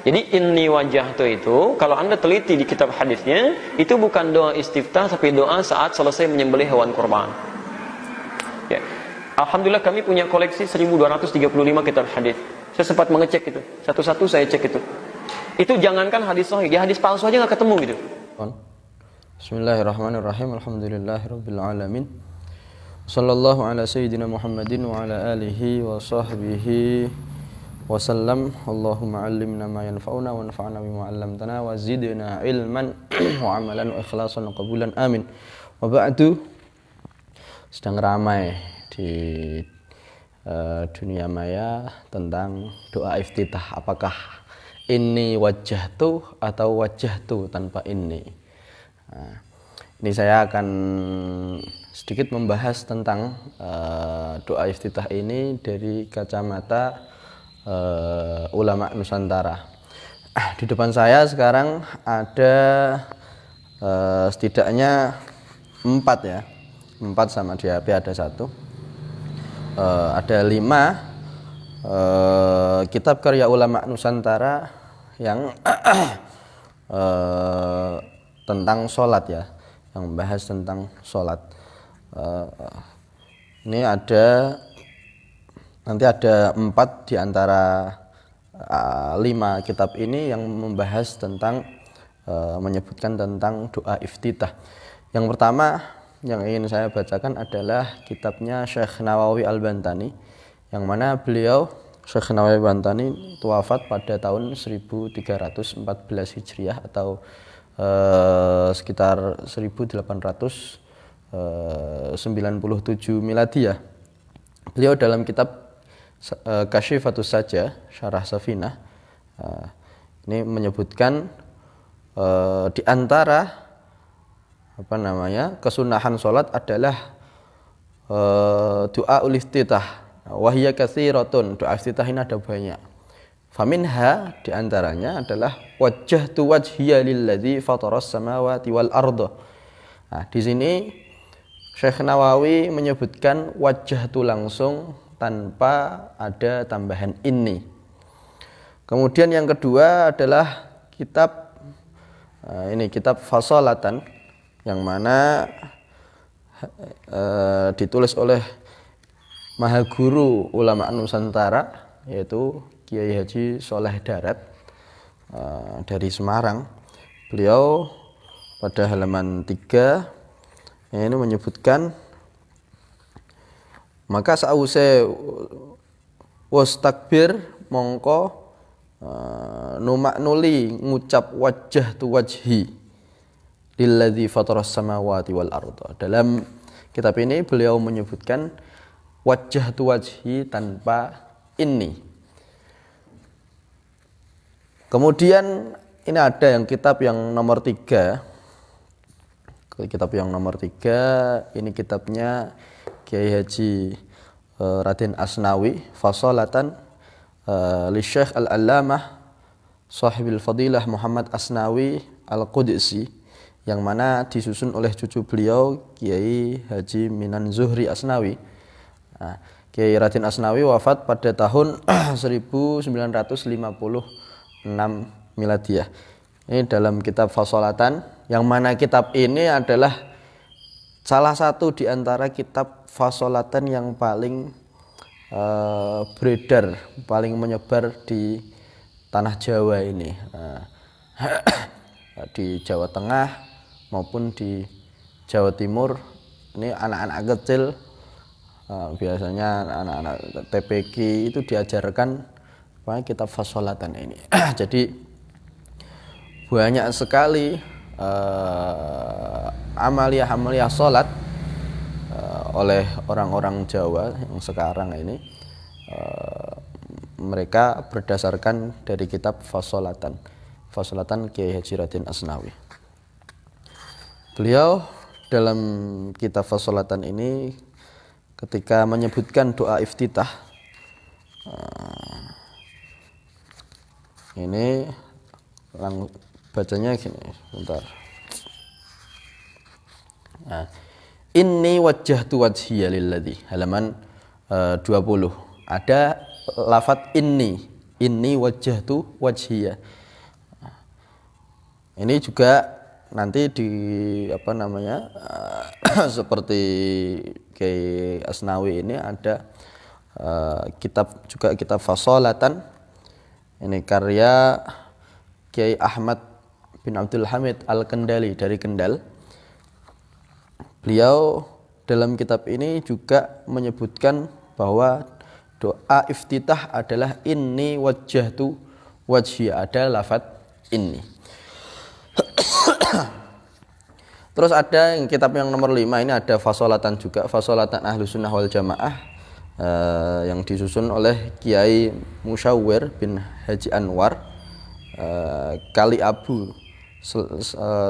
Jadi inni wajjahtu itu kalau Anda teliti di kitab hadisnya, itu bukan doa istiftah tapi doa saat selesai menyembelih hewan kurban. Ya. Alhamdulillah kami punya koleksi 1235 kitab hadis. Saya sempat mengecek itu. Satu-satu saya cek itu. Itu jangankan hadis sahih, ya hadis palsu aja nggak ketemu gitu. Bismillahirrahmanirrahim. Alhamdulillahirabbil alamin. Sallallahu ala sayyidina Muhammadin wa ala alihi wa sahbihi wasallam. Allahumma allimna ma yanfa'una wa anfa'na bima 'allamtana wa zidna ilman wa amalan wa ikhlasan wa qabulan amin. Wa ba'du. Sedang ramai di dunia maya tentang doa iftitah, apakah ini wajjahtu atau wajjahtu tanpa ini. Ini saya akan sedikit membahas tentang doa iftitah ini dari kacamata ulama Nusantara. Di depan saya sekarang ada setidaknya 4 ya, 4 sama di HP ada 1. Ada 5 kitab karya ulama Nusantara yang tentang sholat ya, yang membahas tentang sholat. Ini nanti ada 4 di antara 5 kitab ini yang membahas tentang menyebutkan tentang doa iftitah. Yang pertama yang ingin saya bacakan adalah kitabnya Syekh Nawawi Al-Bantani, yang mana beliau Syekh Nawawi Al-Bantani wafat pada tahun 1314 Hijriah atau sekitar 1897 Miladiyah. Beliau dalam kitab Kasyifatus Sajah Syarah Safinah ini menyebutkan di antara kesunahan sholat adalah doa iftitah. Wahya katsiratun, doa iftitah ini ada banyak. Faminha, di antaranya adalah wajjahtu wajhiya lilladzi fataras samawati wal arda. Nah, di sini Syekh Nawawi menyebutkan wajjahtu langsung tanpa ada tambahan ini. Kemudian yang kedua adalah kitab kitab Fasolatan, yang mana ditulis oleh Mahaguru Ulama Nusantara, yaitu Kiai Haji Soleh Darat dari Semarang. Beliau pada halaman 3 ini menyebutkan, maka sause was takbir mongko numak nuli ngucap wajjahtu wajhi lilladzi fataras samawati wal arda. Dalam kitab ini beliau menyebutkan wajjahtu wajhi tanpa ini. Kemudian ini ada yang kitab yang nomor 3. Kitab yang nomor 3 ini kitabnya Kiai Haji Raden Asnawi, Fasolatan li Syekh Al-Allamah Sahibil Fadilah Muhammad Asnawi Al-Qudsi, yang mana disusun oleh cucu beliau Kiai Haji Minan Zuhri Asnawi. Nah, Kiai Raden Asnawi wafat pada tahun 1956 Miladiyah. Ini dalam kitab Fasolatan, yang mana kitab ini adalah salah satu di antara kitab Fasolatan yang paling beredar, paling menyebar di tanah Jawa ini, di Jawa Tengah maupun di Jawa Timur. Ini anak-anak kecil, biasanya anak-anak TPQ itu diajarkan kitab Fasolatan ini. Jadi banyak sekali amalia-amalia sholat oleh orang-orang Jawa yang sekarang ini, mereka berdasarkan dari kitab Fasolatan Kiai Haji Raden Asnawi. Beliau dalam kitab Fasolatan ini ketika menyebutkan doa iftitah, ini bacanya gini, bentar. Inni wajjahtu wajhiya lilladzi, halaman 20. Ada lafadz inni wajjahtu wajhiya. Ini juga nanti di seperti Kiai Asnawi ini ada kitab Fasolatan. Ini karya Kiai Ahmad bin Abdul Hamid Al-Kendali dari Kendal. Beliau dalam kitab ini juga menyebutkan bahwa doa iftitah adalah inni wajjahtu wajhiya, ada lafadz inni. Terus ada yang kitab yang nomor 5 ini ada Fasolatan juga, Fasolatan Ahlus Sunnah wal Jamaah yang disusun oleh Kiai Musyawwir bin Haji Anwar Kali Abu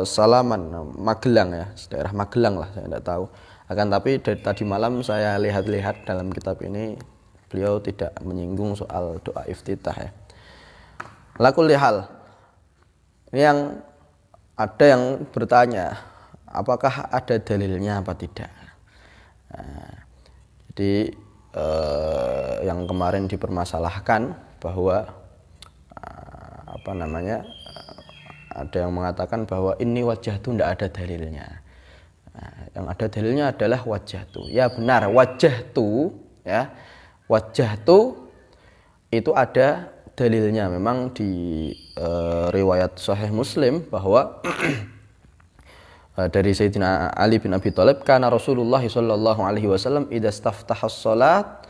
Salaman Magelang ya, daerah Magelang lah, saya tidak tahu. Akan tapi dari tadi malam saya lihat-lihat dalam kitab ini beliau tidak menyinggung soal doa iftitah ya. Lakulli hal, ini yang ada yang bertanya, apakah ada dalilnya apa tidak? Nah, jadi yang kemarin dipermasalahkan bahwa ada yang mengatakan bahwa ini wajah itu tidak ada dalilnya. Nah, yang ada dalilnya adalah wajah itu. Ya benar, wajah itu itu ada dalilnya. Memang di riwayat Sahih Muslim bahwa dari Sayyidina Ali bin Abi Thalib, karena Rasulullah sallallahu alaihi wasallam idza istaftaha shalat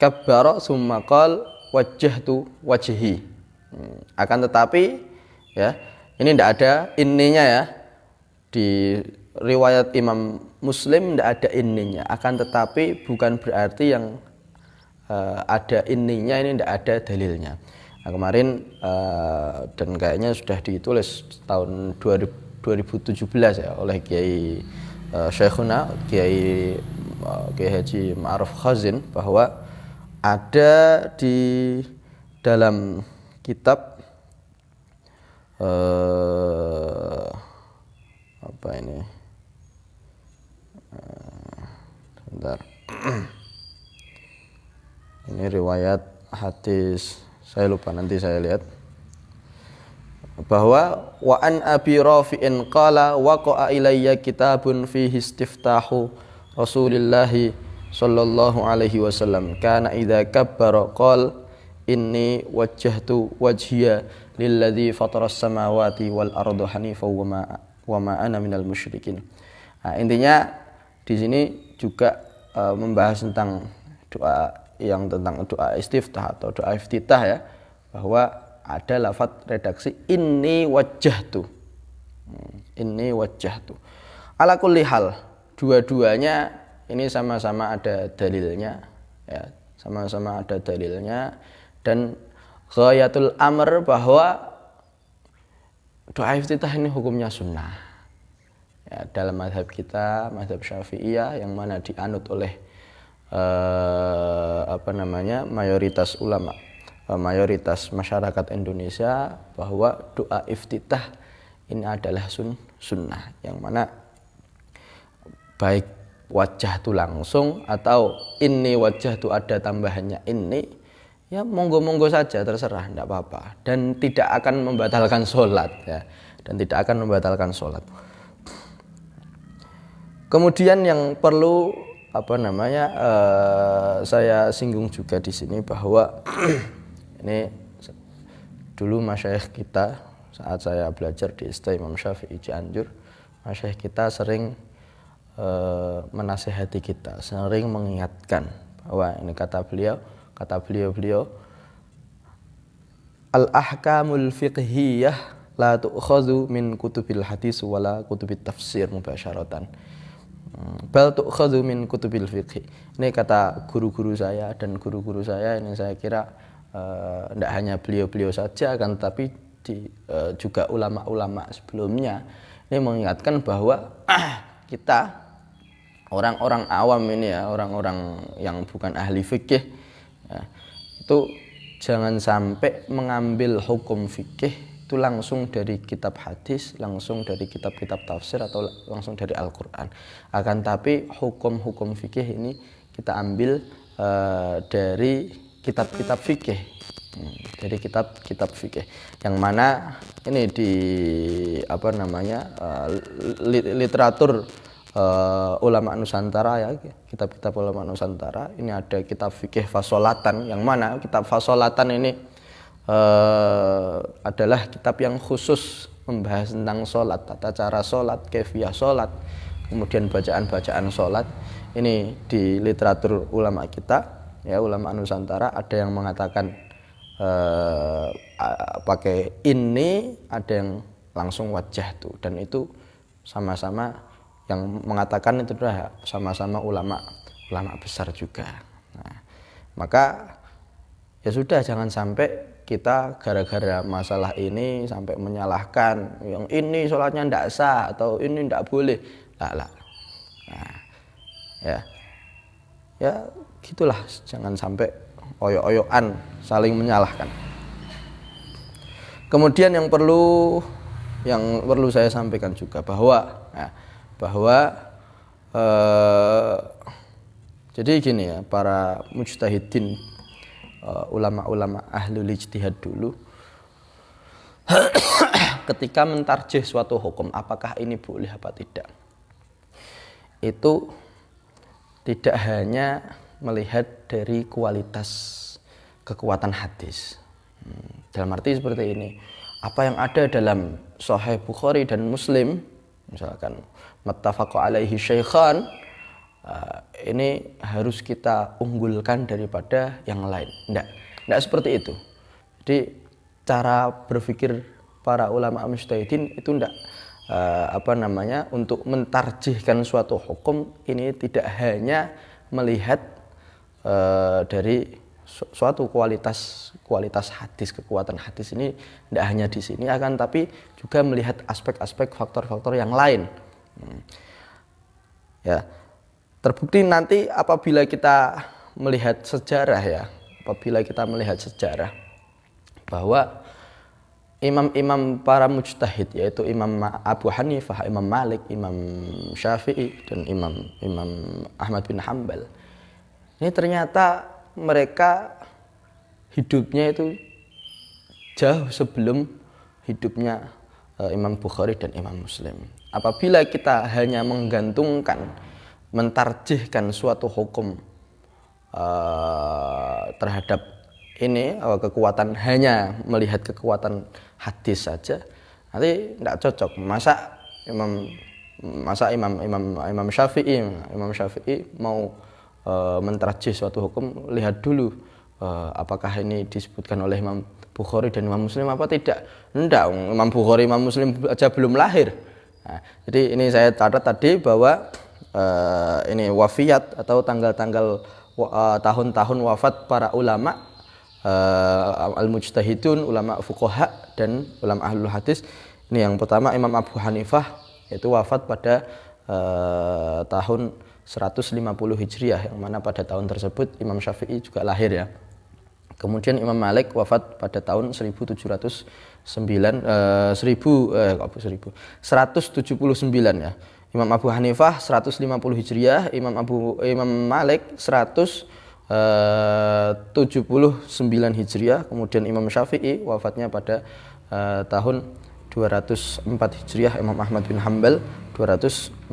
kabbara tsumma qala wajjahtu wajhi. Akan tetapi ya, ini tidak ada inninya ya. Di riwayat Imam Muslim tidak ada inninya. Akan tetapi bukan berarti yang ada inninya ini tidak ada dalilnya. Nah, kemarin dan kayaknya sudah ditulis tahun 2017 ya oleh Kiai Syekhuna Kiai Haji Ma'ruf Khazin bahwa ada di dalam kitab sebentar. Ini riwayat hadis, saya lupa, nanti saya lihat, bahwa wa an Abi Rafi'in qala waqa'a ilayya kitabun fihi istiftahu Rasulillah sallallahu alaihi wasallam kana idza kabbara qala inni wajjahtu wajhiya lilladzi fataras samawati wal arda hanifan wa ma ana minal musyrikin. Nah, intinya di sini juga membahas tentang doa istiftah atau doa iftitah ya, bahwa ada lafadz redaksi inni wajjahtu. Inni wajjahtu. Ala kulli hal, dua-duanya ini sama-sama ada dalilnya ya, sama-sama ada dalilnya, dan ghayatul amr bahwa doa iftitah ini hukumnya sunnah. Ya, dalam mazhab kita, mazhab Syafi'iyah yang mana dianut oleh mayoritas ulama, mayoritas masyarakat Indonesia, bahwa doa iftitah ini adalah sunnah, yang mana baik wajah itu langsung atau ini wajah itu ada tambahannya ini, ya monggo-monggo saja, terserah, tidak apa-apa, dan tidak akan membatalkan sholat ya, dan tidak akan membatalkan sholat. Kemudian yang perlu saya singgung juga di sini bahwa ini dulu masyayikh kita saat saya belajar di ST Imam Syafi'i Cianjur, masyayikh kita sering menasihati kita, sering mengingatkan bahwa ini kata beliau al-ahkamul fiqhiyah la tu'khadhu min kutubil hadis wala kutubit tafsir mubasyaratan, bal tu'khadhu min kutubil fiqh. Ini kata guru-guru saya, dan guru-guru saya ini saya kira tidak hanya beliau-beliau saja, akan tapi juga ulama-ulama sebelumnya ini mengingatkan bahwa kita orang-orang awam ini ya, orang-orang yang bukan ahli fikih ya, itu jangan sampai mengambil hukum fikih itu langsung dari kitab hadis, langsung dari kitab-kitab tafsir, atau langsung dari Al-Quran. Akan tapi hukum-hukum fikih ini kita ambil dari kitab-kitab fikih. Dari kitab-kitab fikih yang mana ini di literatur ulama Nusantara ya, kitab-kitab ulama Nusantara. Ini ada kitab fikih fasolatan, yang mana kitab fasolatan ini adalah kitab yang khusus membahas tentang sholat, tata cara sholat, kaifiyah sholat, kemudian bacaan-bacaan sholat. Ini di literatur ulama kita ya, ulama Nusantara, ada yang mengatakan pakai ini, ada yang langsung wajah tuh, dan itu sama-sama yang mengatakan itu adalah sama-sama ulama besar juga. Nah, maka ya sudah, jangan sampai kita gara-gara masalah ini sampai menyalahkan yang ini sholatnya tidak sah atau ini tidak boleh. Nah, ya gitulah, jangan sampai oyok-oyokan saling menyalahkan. Kemudian yang perlu saya sampaikan juga bahwa jadi gini ya, para mujtahidin, ulama-ulama ahlul ijtihad dulu ketika mentarjih suatu hukum, apakah ini boleh apa tidak, itu tidak hanya melihat dari kualitas kekuatan hadis. Dalam arti seperti ini, apa yang ada dalam Sahih Bukhari dan Muslim, misalkan muttafaq alaihi syaikhan, ini harus kita unggulkan daripada yang lain. Tidak seperti itu. Jadi cara berpikir para ulama mujtahidin itu tidak untuk mentarjihkan suatu hukum ini tidak hanya melihat dari suatu kualitas hadis, kekuatan hadis ini tidak hanya di sini, akan tapi juga melihat aspek-aspek faktor-faktor yang lain. Ya, terbukti nanti apabila kita melihat sejarah bahwa imam-imam para mujtahid, yaitu Imam Abu Hanifah, Imam Malik, Imam Syafi'i, dan Imam Ahmad bin Hanbal, ini ternyata mereka hidupnya itu jauh sebelum hidupnya Imam Bukhari dan Imam Muslim. Apabila kita hanya mentarjihkan suatu hukum terhadap ini kekuatan, hanya melihat kekuatan hadis saja, nanti tidak cocok. Masa Imam Syafi'i mau mentarjih suatu hukum, lihat dulu apakah ini disebutkan oleh Imam Bukhari dan Imam Muslim apa tidak. Tidak, Imam Bukhari, Imam Muslim aja belum lahir. Nah, jadi ini saya catat tadi bahwa ini wafiyat atau tanggal-tanggal tahun-tahun wafat para ulama al-mujtahidun, ulama fuqaha dan ulama ahlul hadis. Ini yang pertama Imam Abu Hanifah, yaitu wafat pada tahun 150 Hijriah, yang mana pada tahun tersebut Imam Syafi'i juga lahir ya. Kemudian Imam Malik wafat pada tahun 179 ya. Imam Abu Hanifah 150 Hijriah, Imam Malik 179 Hijriah, kemudian Imam Syafi'i wafatnya pada tahun 204 Hijriah, Imam Ahmad bin Hanbal 241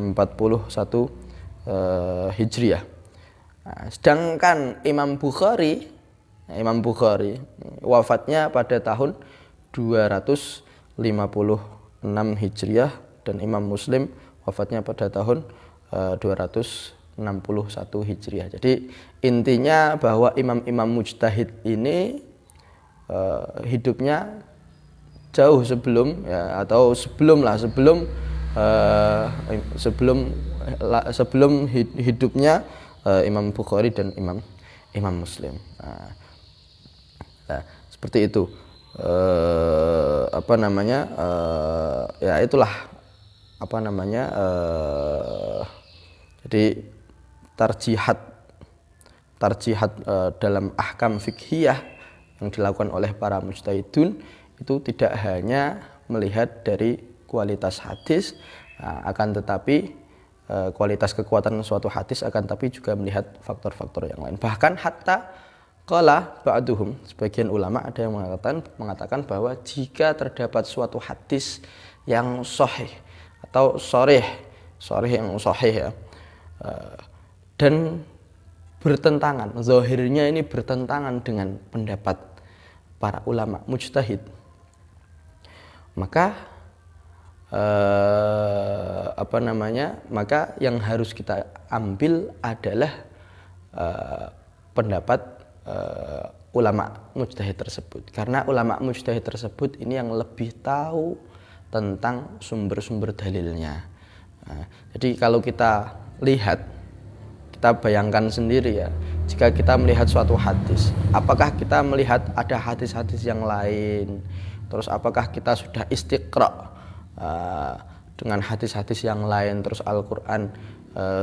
Hijriah. Nah, sedangkan Imam Bukhari wafatnya pada tahun 256 Hijriah, dan Imam Muslim wafatnya pada tahun 261 Hijriah. Jadi intinya bahwa imam-imam mujtahid ini hidupnya jauh sebelum ya, atau sebelum hidupnya Imam Bukhari dan Imam Muslim. Nah, seperti itu. Ya itulah jadi tarjihat dalam ahkam fikhiyah yang dilakukan oleh para mujtahidun itu tidak hanya melihat dari kualitas hadis, akan tetapi kualitas kekuatan suatu hadis, akan tapi juga melihat faktor-faktor yang lain. Bahkan hatta qala ba'duhum, sebagian ulama ada yang mengatakan bahwa jika terdapat suatu hadis yang sahih atau sharih yang sahih ya, dan bertentangan, zahirnya ini bertentangan dengan pendapat para ulama mujtahid, maka maka yang harus kita ambil adalah pendapat ulama mujtahid tersebut, karena ulama mujtahid tersebut ini yang lebih tahu tentang sumber-sumber dalilnya. Nah, jadi kalau kita lihat, kita bayangkan sendiri ya, jika kita melihat suatu hadis, apakah kita melihat ada hadis-hadis yang lain, terus apakah kita sudah istiqra dengan hadis-hadis yang lain, terus Al-Quran,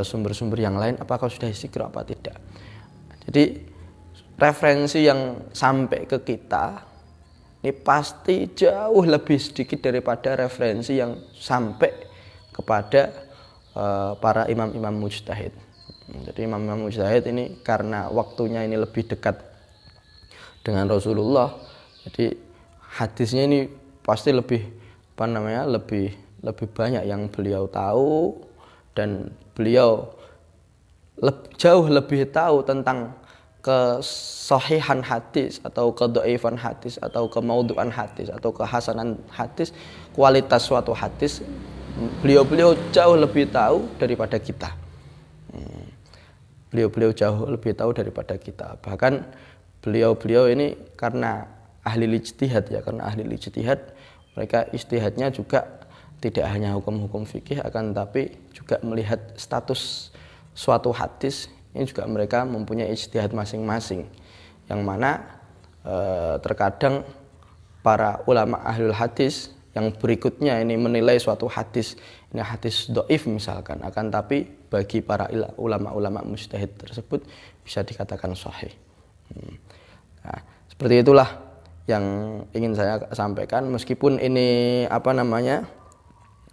sumber-sumber yang lain, apakah sudah istiqra apa tidak. Jadi referensi yang sampai ke kita ini pasti jauh lebih sedikit daripada referensi yang sampai kepada para imam-imam mujtahid. Jadi imam-imam mujtahid ini karena waktunya ini lebih dekat dengan Rasulullah, jadi hadisnya ini pasti lebih lebih banyak yang beliau tahu, dan beliau jauh lebih tahu tentang kesahihan hadis atau kedhaifan hadis atau kemaudhu'an hadis atau kehasanan hadis, kualitas suatu hadis beliau jauh lebih tahu daripada kita. Beliau jauh lebih tahu daripada kita. Bahkan beliau ini karena ahli ijtihad ya, karena ahli ijtihad, mereka ijtihadnya juga tidak hanya hukum-hukum fikih, akan tapi juga melihat status suatu hadis. Ini juga mereka mempunyai ijtihad masing-masing, yang mana terkadang para ulama ahlul hadis yang berikutnya ini menilai suatu hadis, ini hadis dhaif misalkan, akan tapi bagi para ulama-ulama mujtahid tersebut bisa dikatakan sahih. Nah, seperti itulah yang ingin saya sampaikan, meskipun ini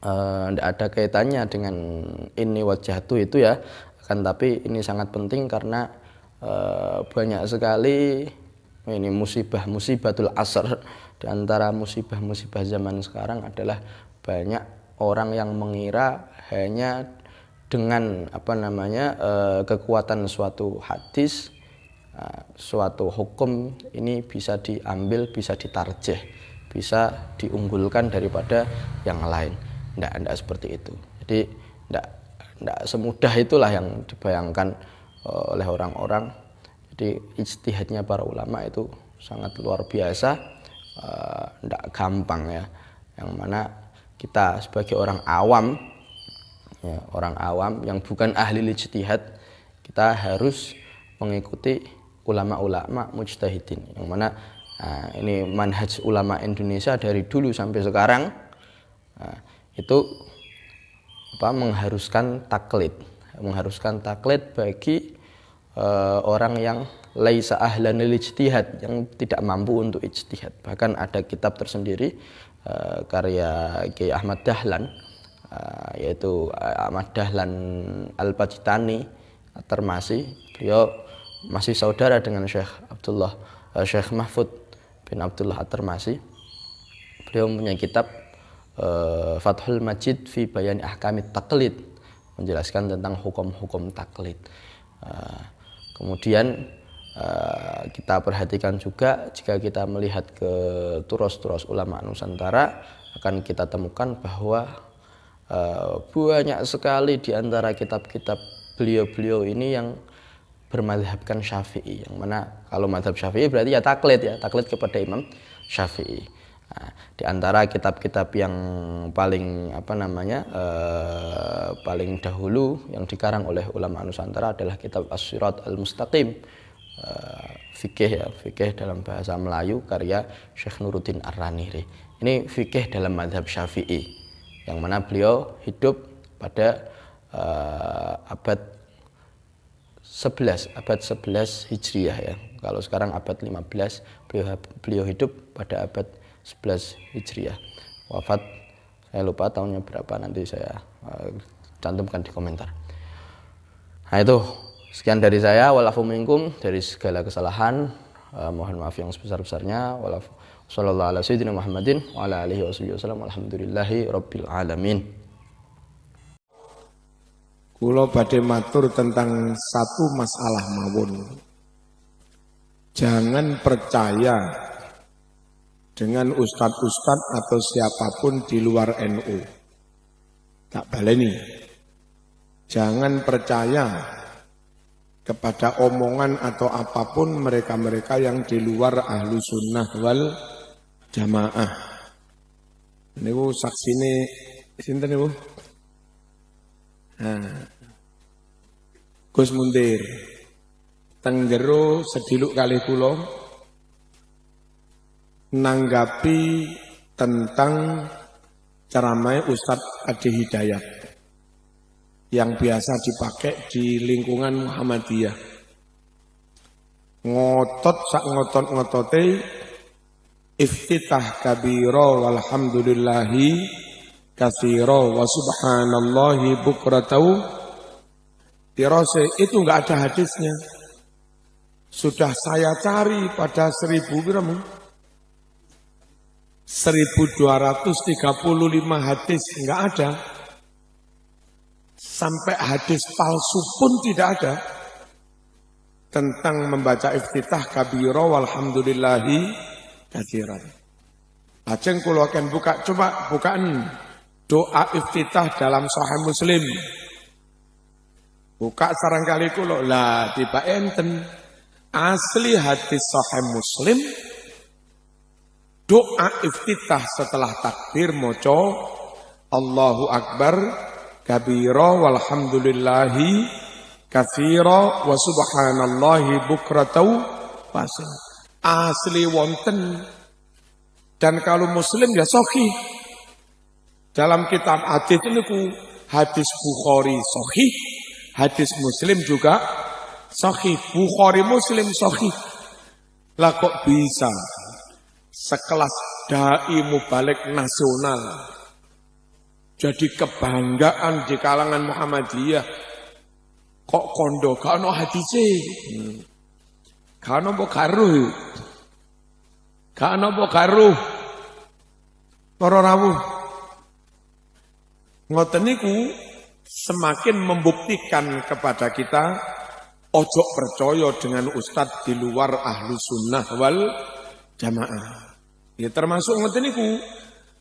tidak ada kaitannya dengan ini wajhatu itu ya, akan tapi ini sangat penting karena banyak sekali ini musibatul asr. Di antara musibah-musibah zaman sekarang adalah banyak orang yang mengira hanya dengan kekuatan suatu hadis, suatu hukum ini bisa diambil, bisa ditarjih, bisa diunggulkan daripada yang lain. Tidak seperti itu. Jadi tidak semudah itulah yang dibayangkan oleh orang-orang. Jadi ijtihadnya para ulama itu sangat luar biasa, tidak gampang ya. Yang mana kita sebagai orang awam yang bukan ahli ijtihad, kita harus mengikuti ulama-ulama mujtahidin, yang mana ini manhaj ulama Indonesia dari dulu sampai sekarang itu mengharuskan taklid bagi orang yang laisa ahlan lil ijtihad, yang tidak mampu untuk ijtihad. Bahkan ada kitab tersendiri karya Kiai Ahmad Dahlan, yaitu Ahmad Dahlan Al-Bajtani At-Tirmidzi. Beliau masih saudara dengan Syekh Mahfud bin Abdullah At-Tirmidzi. Beliau mempunyai kitab Fathul Majid fi Bayani Ahkamit Taqlid, menjelaskan tentang hukum-hukum taklid. Kemudian kita perhatikan juga, jika kita melihat ke turos-turos ulama Nusantara, akan kita temukan bahwa banyak sekali di antara kitab-kitab beliau-beliau ini yang bermadhabkan Syafi'i, yang mana kalau madhab Syafi'i berarti ya taklid kepada Imam Syafi'i. Nah, di antara kitab-kitab yang paling paling dahulu yang dikarang oleh ulama Nusantara adalah kitab As-Sirat Al-Mustaqim, fikih dalam bahasa Melayu karya Syekh Nuruddin Ar-Raniri. Ini fikih dalam madhab Syafi'i, yang mana beliau hidup pada abad 11 Hijriah ya. Kalau sekarang abad 15, beliau hidup pada abad 11 Hijriah. Wafat saya lupa tahunnya berapa, nanti saya cantumkan di komentar. Nah itu sekian dari saya, walafu minkum, dari segala kesalahan mohon maaf yang sebesar-besarnya. Walafu sallallahu ala sayyidina Muhammadin wa ala alihi wasallam. Alhamdulillahi rabbil alamin. Kula badhe matur tentang satu masalah mawon. Jangan percaya dengan ustadz-ustadz atau siapapun di luar NU. Tak baleni. Jangan percaya kepada omongan atau apapun mereka-mereka yang di luar ahlu sunnah wal jamaah. Niku saksine sinten niku? Gus Mundir teng jero sediluk kalih kula nanggapi tentang ceramah Ustadz Adi Hidayat yang biasa dipakai di lingkungan Muhammadiyah. Ngotot sak ngotot-ngotote iftitah kabira walhamdulillahi katsira wa subhanallahi bukratan tirose, itu enggak ada hadisnya. Sudah saya cari pada 1235 hadis, enggak ada. Sampai hadis palsu pun tidak ada tentang membaca iftitah kabira walhamdulillahi katsiran. Lajeng kula akan buka, coba bukaan doa iftitah dalam Sahih Muslim. Buka sarangkali kula lah tiba enten asli hadis Sahih Muslim. Doa iftitah setelah takbir maca Allahu Akbar kabira walhamdulillahi katsira wa subhanallahi bukratan wasil. Asli wonten. Dan kalau Muslim ya sahih. Dalam kitab hadis itu hadis Bukhari sahih, hadis Muslim juga sahih. Bukhari Muslim sahih. Lah kok bisa sekelas dai mubalik nasional jadi kebanggaan di kalangan Muhammadiyah kok kondo gak ono hadise, gak ono mbok garuh, gak ono mbok garuh para rawuh. Ngoten niku semakin membuktikan kepada kita ojo percaya dengan ustadz di luar ahlu sunnah wal jamaah. Ya termasuk ngoten niku.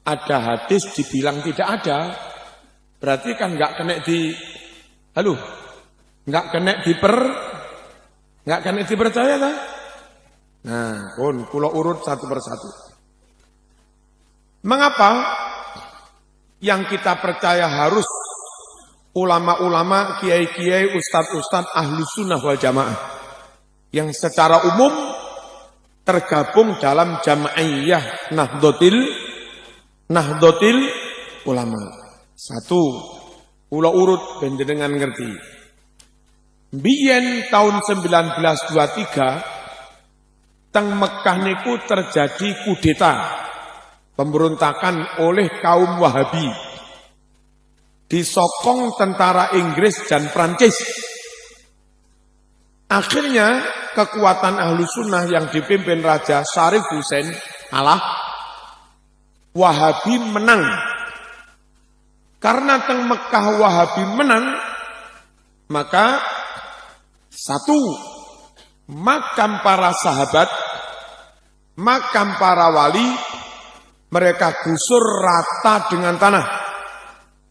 Ada hadis dibilang tidak ada, berarti kan nggak kena nggak kena dipercaya kan? Nah, pun kula urut satu persatu. Mengapa yang kita percaya harus ulama-ulama, kiai-kiai, ustadz-ustadz ahlu sunnah wal jamaah yang secara umum tergabung dalam jamaiyah Nahdlatul Ulama. Satu, kula urut panjenengan ngerti. Biyen tahun 1923 teng Mekah niku terjadi kudeta, pemberontakan oleh kaum Wahabi. Disokong tentara Inggris dan Prancis. Akhirnya kekuatan ahlu sunnah yang dipimpin Raja Syarif Hussein kalah. Wahabi menang. Karena teng Mekah Wahabi menang, maka satu, makam para sahabat, makam para wali, mereka gusur rata dengan tanah.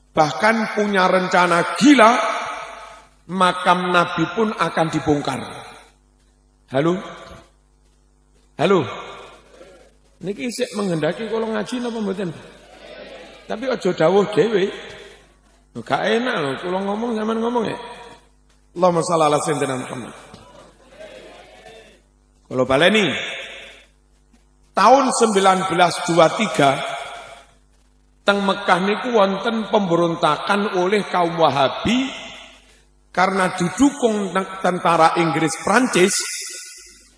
Bahkan punya rencana gila, makam Nabi pun akan dibongkar. Halo? Niki isik menghendaki kalau ngaji napa mboten? Tapi aja dawuh dhewe. Gak enak lho kula ngomong sampean ngomong ya. Allahumma shalli ala sayyidina Muhammad. Kalau baleni tahun 1923 teng Mekah niku wonten pemberontakan oleh kaum Wahabi karena didukung tentara Inggris Prancis.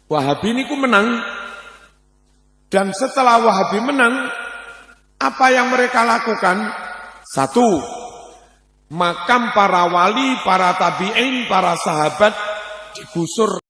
Wahabi niku menang. Dan setelah Wahabi menang, apa yang mereka lakukan? Satu, makam para wali, para tabi'in, para sahabat digusur